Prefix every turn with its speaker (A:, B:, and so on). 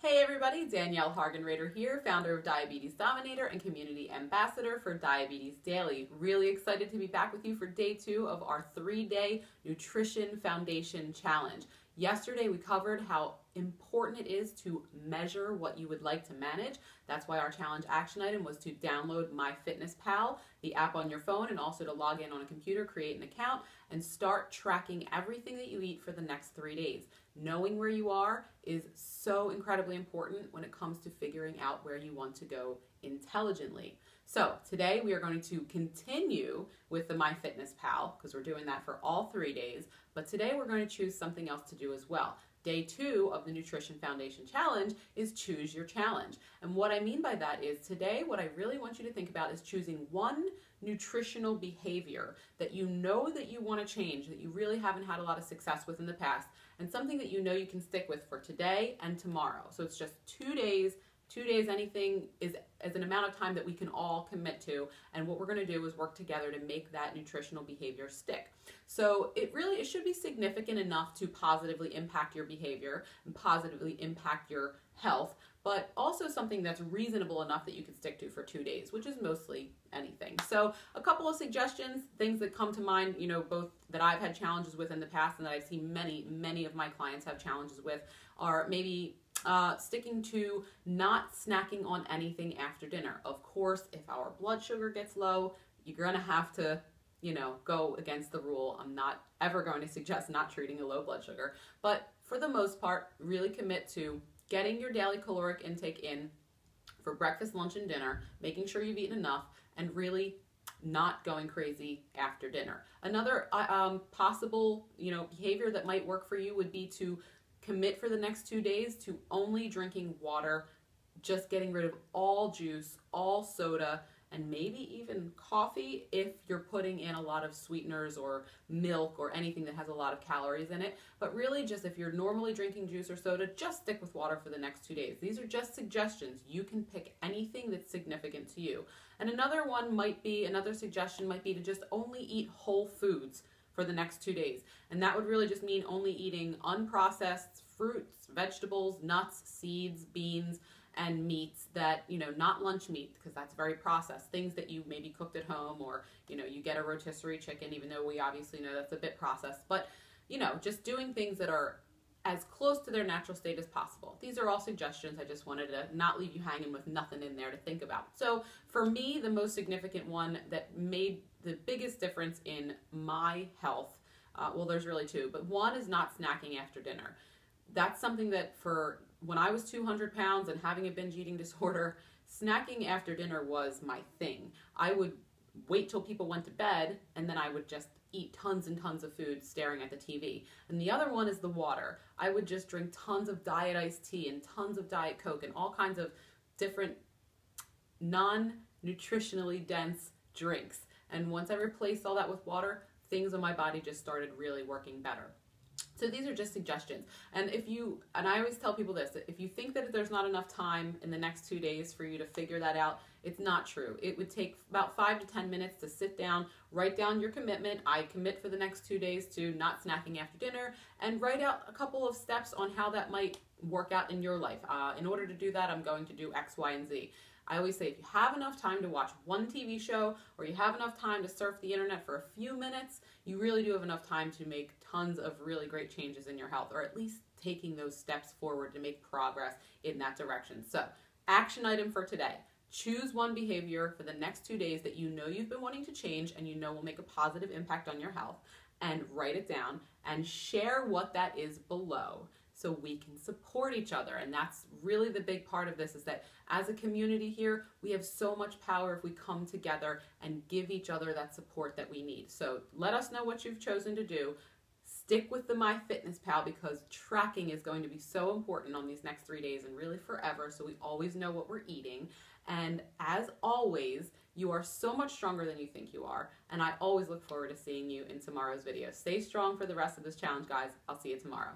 A: Hey everybody, Danielle Hargenrader here, founder of Diabetes Dominator and community ambassador for Diabetes Daily. Really excited to be back with you for day 2 of our 3-day Nutrition Foundation Challenge. Yesterday we covered how important it is to measure what you would like to manage. That's why our challenge action item was to download MyFitnessPal, the app on your phone, and also to log in on a computer, create an account, and start tracking everything that you eat for the next 3 days. Knowing where you are is so incredibly important when it comes to figuring out where you want to go intelligently. So today we are going to continue with the MyFitnessPal because we're doing that for all 3 days, but today we're going to choose something else to do as well. Day 2 of the Nutrition Foundation Challenge is choose your challenge. And what I mean by that is today what I really want you to think about is choosing one nutritional behavior that you know that you want to change, that you really haven't had a lot of success with in the past, and something that you know you can stick with for today and tomorrow. So it's just 2 days. 2 days, anything is an amount of time that we can all commit to, and what we're going to do is work together to make that nutritional behavior stick. So it should be significant enough to positively impact your behavior and positively impact your health, but also something that's reasonable enough that you can stick to for 2 days, which is mostly anything. So a couple of suggestions, things that come to mind, both that I've had challenges with in the past and that I've seen many of my clients have challenges with, are maybe sticking to not snacking on anything after dinner. Of course, if our blood sugar gets low, you're going to have to, go against the rule. I'm not ever going to suggest not treating a low blood sugar, but for the most part, really commit to getting your daily caloric intake in for breakfast, lunch, and dinner, making sure you've eaten enough, and really not going crazy after dinner. Another possible, behavior that might work for you would be to commit for the next 2 days to only drinking water, just getting rid of all juice, all soda, and maybe even coffee if you're putting in a lot of sweeteners or milk or anything that has a lot of calories in it. But really just if you're normally drinking juice or soda, just stick with water for the next 2 days. These are just suggestions. You can pick anything that's significant to you. And another suggestion might be to just only eat whole foods for the next 2 days. And that would really just mean only eating unprocessed fruits, vegetables, nuts, seeds, beans, and meats that, not lunch meat because that's very processed, things that you maybe cooked at home, or, you get a rotisserie chicken, even though we obviously know that's a bit processed, but, just doing things that are as close to their natural state as possible. These are all suggestions. I just wanted to not leave you hanging with nothing in there to think about. So for me, the most significant one that made the biggest difference in my health, well, there's really two, but one is not snacking after dinner. That's something that for when I was 200 pounds and having a binge eating disorder, snacking after dinner was my thing. I would wait till people went to bed and then I would just eat tons and tons of food staring at the TV. And the other one is the water. I would just drink tons of diet iced tea and tons of Diet Coke and all kinds of different non-nutritionally dense drinks. And once I replaced all that with water, things in my body just started really working better. So these are just suggestions. And I always tell people this, if you think that there's not enough time in the next 2 days for you to figure that out, it's not true. It would take about 5 to 10 minutes to sit down, write down your commitment. I commit for the next 2 days to not snacking after dinner, and write out a couple of steps on how that might work out in your life. In order to do that, I'm going to do X, Y, and Z. I always say if you have enough time to watch one TV show or you have enough time to surf the internet for a few minutes, you really do have enough time to make tons of really great changes in your health, or at least taking those steps forward to make progress in that direction. So, action item for today. Choose one behavior for the next 2 days that you know you've been wanting to change and you know will make a positive impact on your health, and write it down and share what that is below, so we can support each other. And that's really the big part of this, is that as a community here, we have so much power if we come together and give each other that support that we need. So let us know what you've chosen to do. Stick with the MyFitnessPal because tracking is going to be so important on these next 3 days and really forever, so we always know what we're eating. And as always, you are so much stronger than you think you are, and I always look forward to seeing you in tomorrow's video. Stay strong for the rest of this challenge, guys. I'll see you tomorrow.